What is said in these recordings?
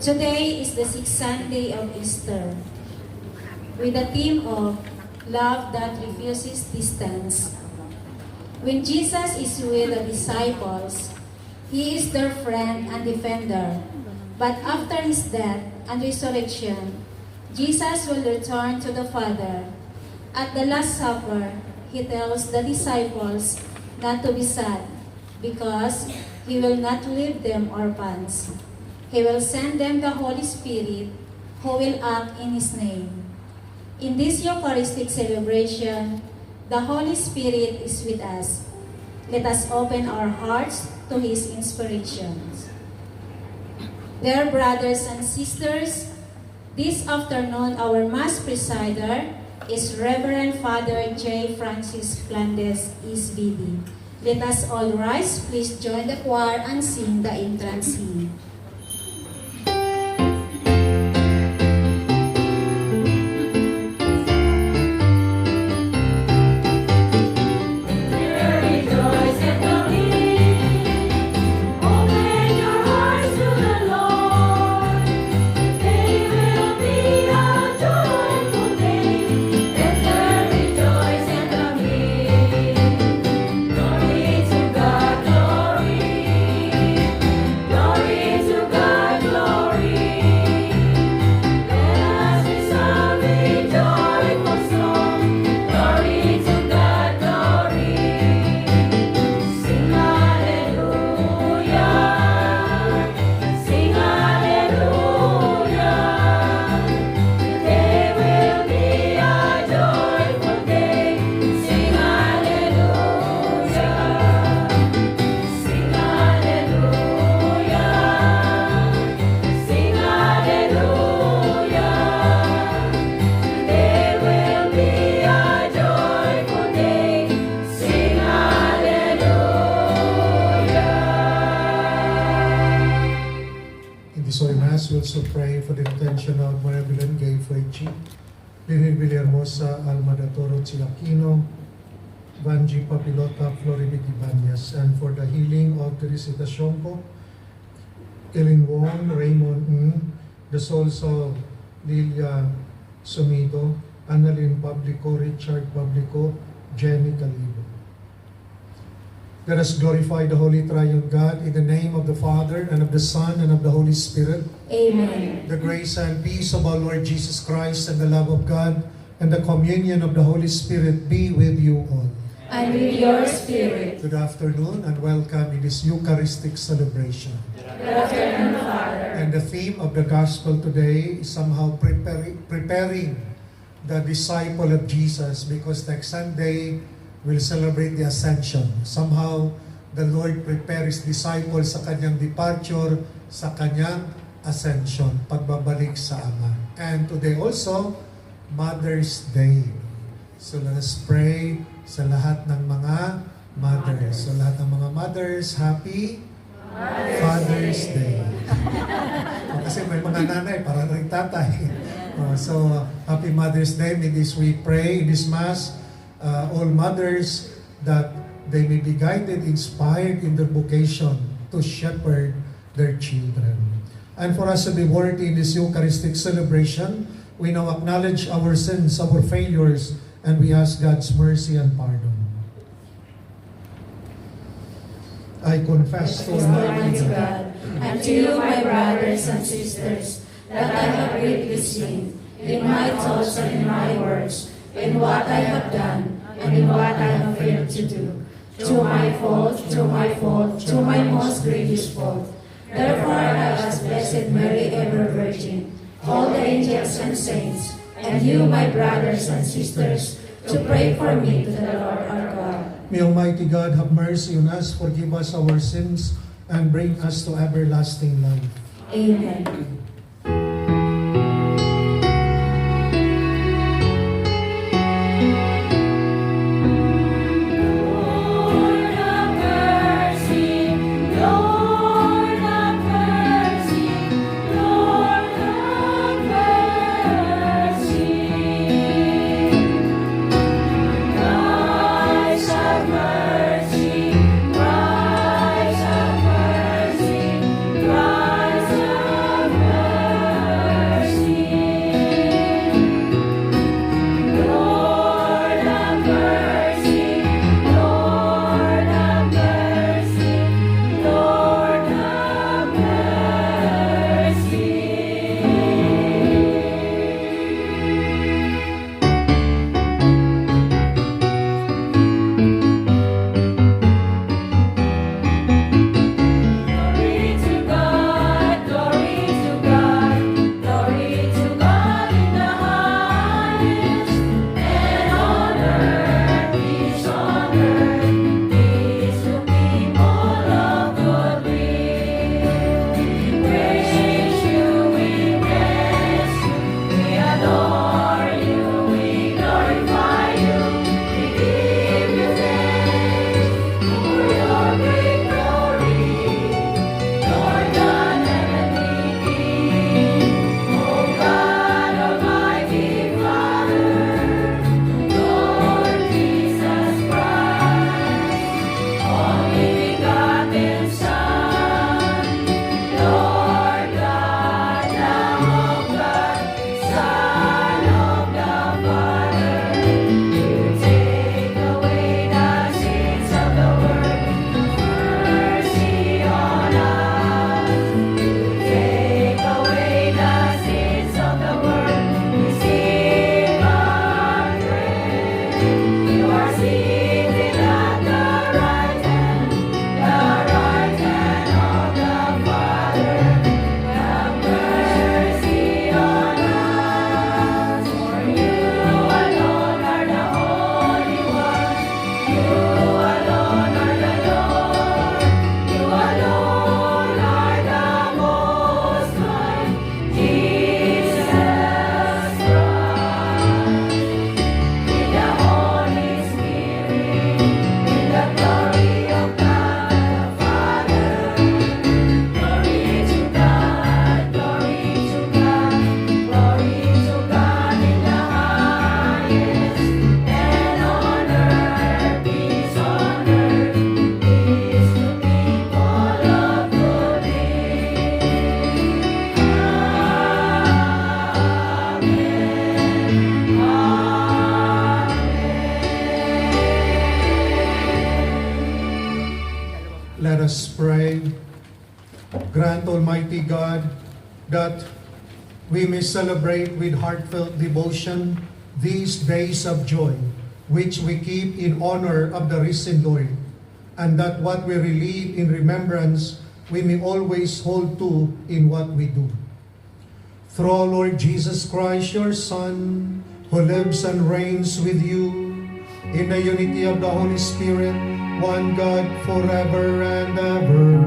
Today is the sixth Sunday of Easter, with the theme of Love That Refuses Distance. When Jesus is with the disciples, He is their friend and defender. But after His death and resurrection, Jesus will return to the Father. At the Last Supper, He tells the disciples not to be sad, because He will not leave them orphans. He will send them the Holy Spirit, who will act in His name. In this Eucharistic celebration, the Holy Spirit is with us. Let us open our hearts to His inspirations. Dear brothers and sisters, this afternoon our Mass presider is Reverend Father J. Francis Flandes, SVD. Let us all rise. Please join the choir and sing the entrance hymn. We also pray for the intention of Marabilan Gay Freichi, Lili Villahermosa, Alma da Toro Chilaquino, Vanji Papilota, Floribit Ibanez, and for the healing of Teresita Shonko, Ellen Wong, Raymond Ng, the souls of Lilia Sumido, Annalyn Publico, Richard Publico, Jenny Calibo. Let us glorify the Holy Triune God in the name of the Father, and of the Son, and of the Holy Spirit. Amen. The grace and peace of our Lord Jesus Christ, and the love of God, and the communion of the Holy Spirit be with you all. And with your spirit. Good afternoon and welcome in this Eucharistic celebration. Good afternoon, Father. And the theme of the Gospel today is somehow preparing the disciple of Jesus, because next Sunday we'll celebrate the Ascension. Somehow, the Lord prepares His disciples sa Kanyang departure, sa Kanyang Ascension, pagbabalik sa Ama. And today also, Mother's Day. So let us pray sa lahat ng mga mothers. So lahat ng mga mothers, happy Father's Day. Kasi may mga nanay, para rin tatay. So, happy Mother's Day. In this we pray, in this Mass, all mothers, that they may be guided, inspired in their vocation to shepherd their children. And for us to be worthy in this Eucharistic celebration, we now acknowledge our sins, our failures, and we ask God's mercy and pardon. I confess to Almighty God, and to you, my brothers and sisters, that I have greatly sinned in my thoughts and in my words, in what I have done, and in what I have failed to do. Through my fault, through my most grievous fault. Therefore I ask Blessed Mary, ever Virgin, all the angels and saints, and you, my brothers and sisters, to pray for me to the Lord our God. May Almighty God have mercy on us, forgive us our sins, and bring us to everlasting life. Amen. Let us pray. Grant, Almighty God, that we may celebrate with heartfelt devotion these days of joy, which we keep in honor of the risen Lord, and that what we relieve in remembrance, we may always hold to in what we do. Through our Lord Jesus Christ, your Son, who lives and reigns with you in the unity of the Holy Spirit, one God, forever and ever.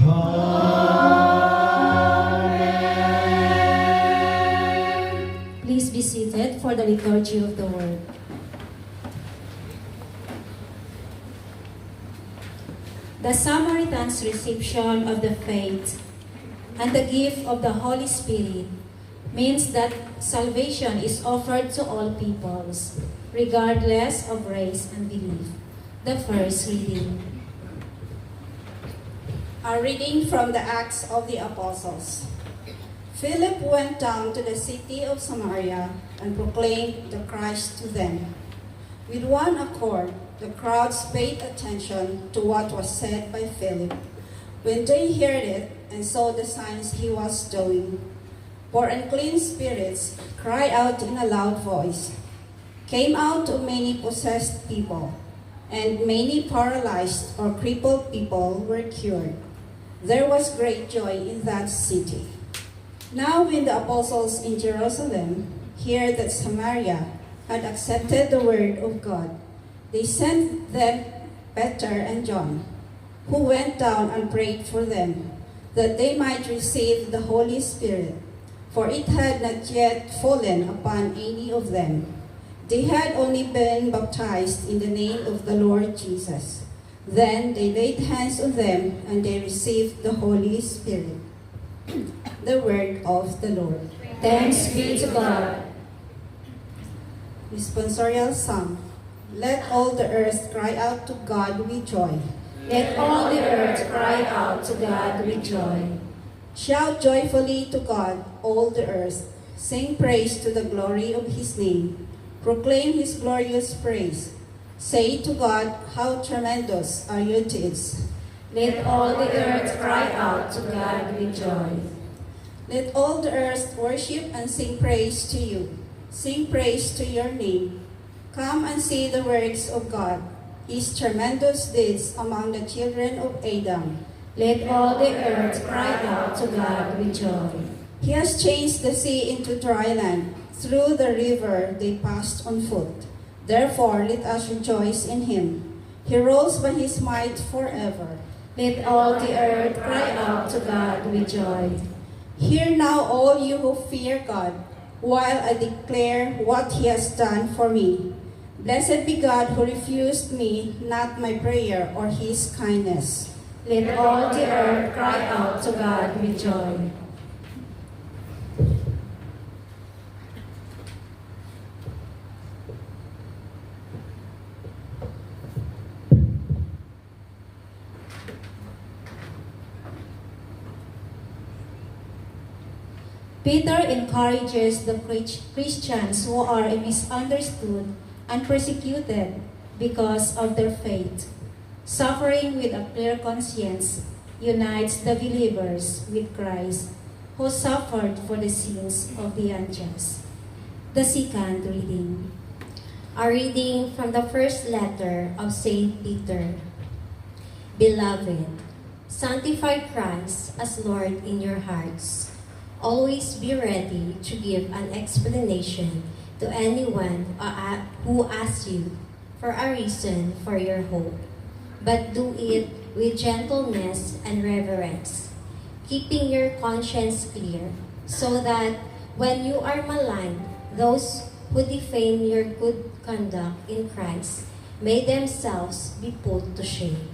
Amen. Please be seated for the liturgy of the Word. The Samaritan's reception of the faith and the gift of the Holy Spirit means that salvation is offered to all peoples, regardless of race and belief. The first reading. A reading from the Acts of the Apostles. Philip went down to the city of Samaria and proclaimed the Christ to them. With one accord, the crowds paid attention to what was said by Philip when they heard it and saw the signs he was doing. For unclean spirits cried out in a loud voice, came out of many possessed people, and many paralyzed or crippled people were cured. There was great joy in that city. Now when the apostles in Jerusalem heard that Samaria had accepted the word of God, they sent them Peter and John, who went down and prayed for them, that they might receive the Holy Spirit, for it had not yet fallen upon any of them. They had only been baptized in the name of the Lord Jesus. Then they laid hands on them, and they received the Holy Spirit. The word of the Lord. Thanks be to God. Responsorial Psalm. Let all the earth cry out to God with joy. Let all the earth cry out to God with joy. Shout joyfully to God, all the earth. Sing praise to the glory of his name. Proclaim his glorious praise. Say to God, how tremendous are your deeds. Let all the earth cry out to God with joy. Let all the earth worship and sing praise to you. Sing praise to your name. Come and see the works of God, his tremendous deeds among the children of Adam. Let all the earth cry out to God with joy. He has changed the sea into dry land. Through the river they passed on foot. Therefore let us rejoice in him. He rules by his might forever. Let all the earth cry out to God with joy. Hear now, all you who fear God, while I declare what he has done for me. Blessed be God who refused me not my prayer or his kindness. Let all the earth cry out to God with joy. Peter encourages the Christians who are misunderstood and persecuted because of their faith. Suffering with a clear conscience unites the believers with Christ, who suffered for the sins of the unjust. The second reading. A reading from the first letter of Saint Peter. Beloved, sanctify Christ as Lord in your hearts. Always be ready to give an explanation to anyone who asks you for a reason for your hope, but do it with gentleness and reverence, keeping your conscience clear, so that when you are maligned, those who defame your good conduct in Christ may themselves be put to shame.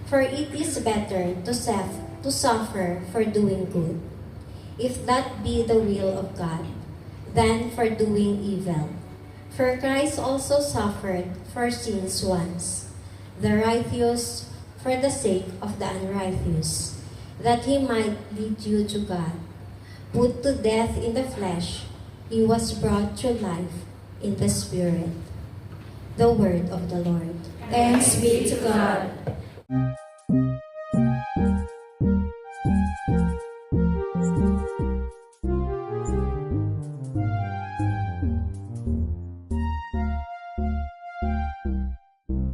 For it is better to suffer for doing good, if that be the will of God, than for doing evil. For Christ also suffered for sins once, the righteous for the sake of the unrighteous, that he might lead you to God. Put to death in the flesh, he was brought to life in the Spirit. The word of the Lord. Thanks be to God.